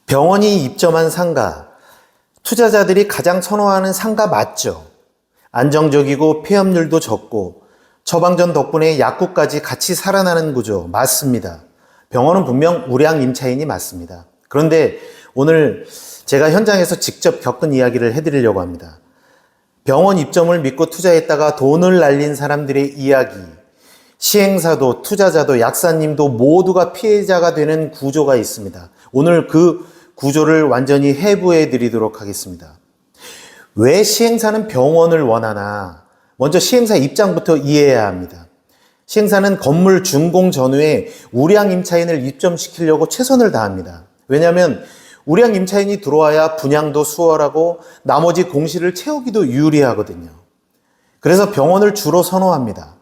병원이 입점한 상가, 투자자들이 가장 선호하는 상가 맞죠? 안정적이고 폐업률도 적고 처방전 덕분에 약국까지 같이 살아나는 구조 맞습니다. 병원은 분명 우량 임차인이 맞습니다. 그런데 오늘 제가 현장에서 직접 겪은 이야기를 해드리려고 합니다. 병원 입점을 믿고 투자했다가 돈을 날린 사람들의 이야기, 시행사도 투자자도 약사님도 모두가 피해자가 되는 구조가 있습니다. 오늘 그 구조를 완전히 해부해 드리도록 하겠습니다. 왜 시행사는 병원을 원하나? 먼저 시행사 입장부터 이해해야 합니다. 시행사는 건물 준공 전후에 우량 임차인을 입점시키려고 최선을 다합니다. 왜냐하면 우량 임차인이 들어와야 분양도 수월하고 나머지 공실을 채우기도 유리하거든요. 그래서 병원을 주로 선호합니다.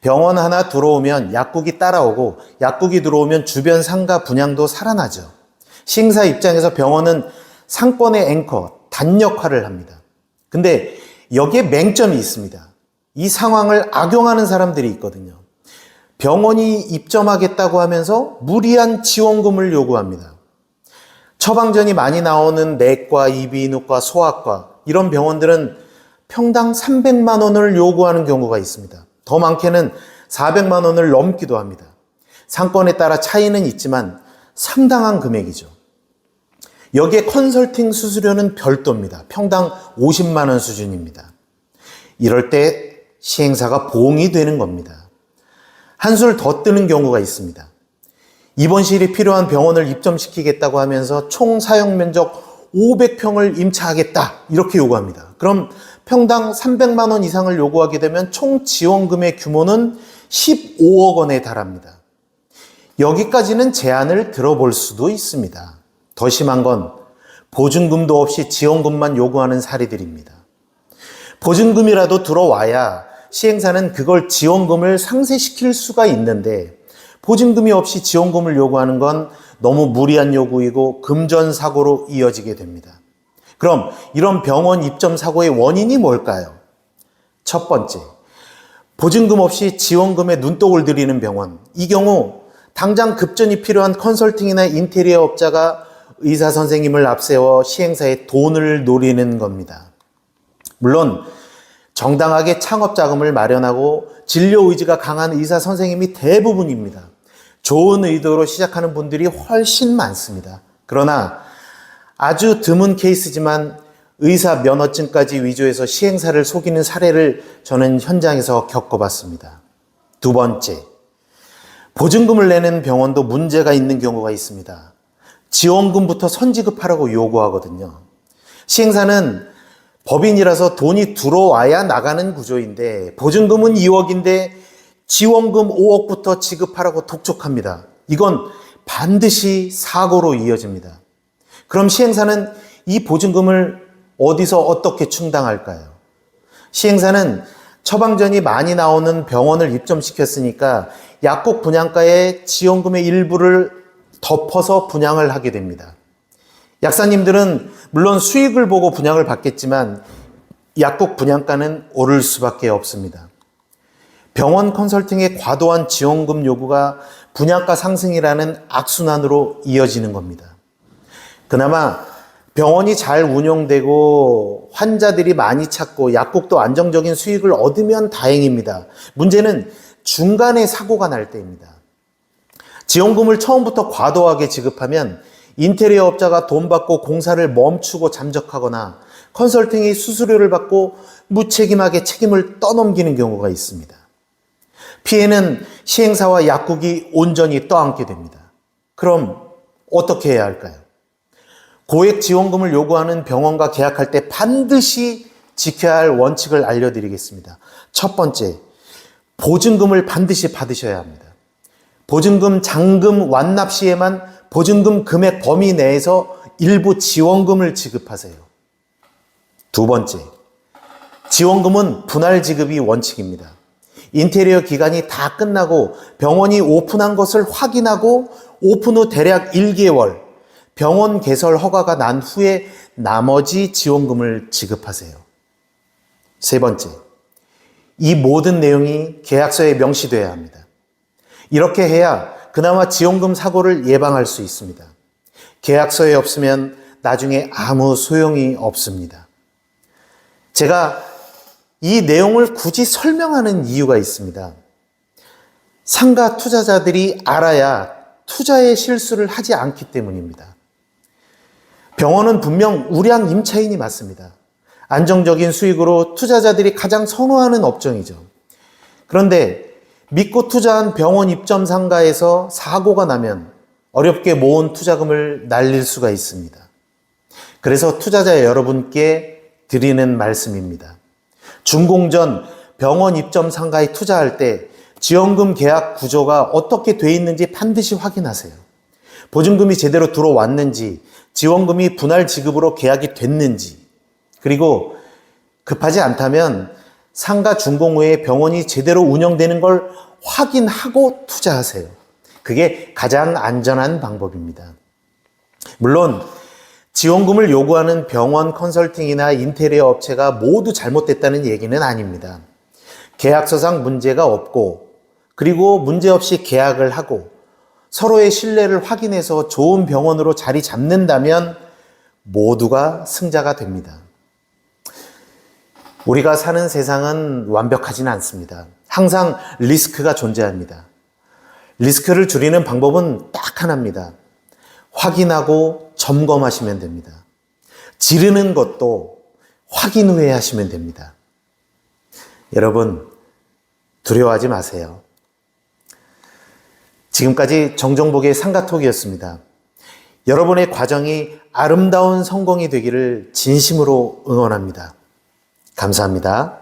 병원 하나 들어오면 약국이 따라오고 약국이 들어오면 주변 상가 분양도 살아나죠. 시행사 입장에서 병원은 상권의 앵커, 단 역할을 합니다. 근데 여기에 맹점이 있습니다. 이 상황을 악용하는 사람들이 있거든요. 병원이 입점하겠다고 하면서 무리한 지원금을 요구합니다. 처방전이 많이 나오는 내과, 이비인후과, 소아과 이런 병원들은 평당 300만 원을 요구하는 경우가 있습니다. 더 많게는 400만 원을 넘기도 합니다. 상권에 따라 차이는 있지만 상당한 금액이죠. 여기에 컨설팅 수수료는 별도입니다. 평당 50만 원 수준입니다. 이럴 때 시행사가 봉이 되는 겁니다. 한술 더 뜨는 경우가 있습니다. 입원실이 필요한 병원을 입점시키겠다고 하면서 총 사용 면적 500평을 임차하겠다 이렇게 요구합니다. 그럼 평당 300만 원 이상을 요구하게 되면 총 지원금의 규모는 15억 원에 달합니다. 여기까지는 제안을 들어볼 수도 있습니다. 더 심한 건 보증금도 없이 지원금만 요구하는 사례들입니다. 보증금이라도 들어와야 시행사는 그걸 지원금을 상쇄시킬 수가 있는데 보증금이 없이 지원금을 요구하는 건 너무 무리한 요구이고 금전사고로 이어지게 됩니다. 그럼 이런 병원 입점 사고의 원인이 뭘까요? 첫 번째, 보증금 없이 지원금에 눈독을 들이는 병원. 이 경우 당장 급전이 필요한 컨설팅이나 인테리어 업자가 의사 선생님을 앞세워 시행사의 돈을 노리는 겁니다. 물론 정당하게 창업 자금을 마련하고 진료 의지가 강한 의사 선생님이 대부분입니다. 좋은 의도로 시작하는 분들이 훨씬 많습니다. 그러나 아주 드문 케이스지만 의사 면허증까지 위조해서 시행사를 속이는 사례를 저는 현장에서 겪어봤습니다. 두 번째, 보증금을 내는 병원도 문제가 있는 경우가 있습니다. 지원금부터 선지급하라고 요구하거든요. 시행사는 법인이라서 돈이 들어와야 나가는 구조인데 보증금은 2억인데 지원금 5억부터 지급하라고 독촉합니다. 이건 반드시 사고로 이어집니다. 그럼 시행사는 이 보증금을 어디서 어떻게 충당할까요? 시행사는 처방전이 많이 나오는 병원을 입점시켰으니까 약국 분양가에 지원금의 일부를 덮어서 분양을 하게 됩니다. 약사님들은 물론 수익을 보고 분양을 받겠지만 약국 분양가는 오를 수밖에 없습니다. 병원 컨설팅의 과도한 지원금 요구가 분양가 상승이라는 악순환으로 이어지는 겁니다. 그나마 병원이 잘 운영되고 환자들이 많이 찾고 약국도 안정적인 수익을 얻으면 다행입니다. 문제는 중간에 사고가 날 때입니다. 지원금을 처음부터 과도하게 지급하면 인테리어 업자가 돈 받고 공사를 멈추고 잠적하거나 컨설팅이 수수료를 받고 무책임하게 책임을 떠넘기는 경우가 있습니다. 피해는 시행사와 약국이 온전히 떠안게 됩니다. 그럼 어떻게 해야 할까요? 고액 지원금을 요구하는 병원과 계약할 때 반드시 지켜야 할 원칙을 알려드리겠습니다. 첫 번째, 보증금을 반드시 받으셔야 합니다. 보증금 잔금 완납 시에만 보증금 금액 범위 내에서 일부 지원금을 지급하세요. 두 번째, 지원금은 분할 지급이 원칙입니다. 인테리어 기간이 다 끝나고 병원이 오픈한 것을 확인하고 오픈 후 대략 1개월 병원 개설 허가가 난 후에 나머지 지원금을 지급하세요. 세 번째, 이 모든 내용이 계약서에 명시되어야 합니다. 이렇게 해야 그나마 지원금 사고를 예방할 수 있습니다. 계약서에 없으면 나중에 아무 소용이 없습니다. 제가 이 내용을 굳이 설명하는 이유가 있습니다. 상가 투자자들이 알아야 투자의 실수를 하지 않기 때문입니다. 병원은 분명 우량 임차인이 맞습니다. 안정적인 수익으로 투자자들이 가장 선호하는 업종이죠. 그런데 믿고 투자한 병원 입점 상가에서 사고가 나면 어렵게 모은 투자금을 날릴 수가 있습니다. 그래서 투자자 여러분께 드리는 말씀입니다. 준공전 병원 입점 상가에 투자할 때 지원금 계약 구조가 어떻게 돼 있는지 반드시 확인하세요. 보증금이 제대로 들어왔는지, 지원금이 분할 지급으로 계약이 됐는지, 그리고 급하지 않다면 상가 준공 후에 병원이 제대로 운영되는 걸 확인하고 투자하세요. 그게 가장 안전한 방법입니다. 물론 지원금을 요구하는 병원 컨설팅이나 인테리어 업체가 모두 잘못됐다는 얘기는 아닙니다. 계약서상 문제가 없고 그리고 문제없이 계약을 하고 서로의 신뢰를 확인해서 좋은 병원으로 자리 잡는다면 모두가 승자가 됩니다. 우리가 사는 세상은 완벽하지는 않습니다. 항상 리스크가 존재합니다. 리스크를 줄이는 방법은 딱 하나입니다. 확인하고 점검하시면 됩니다. 지르는 것도 확인 후에 하시면 됩니다. 여러분, 두려워하지 마세요. 지금까지 정종복의 상가톡이었습니다. 여러분의 과정이 아름다운 성공이 되기를 진심으로 응원합니다. 감사합니다.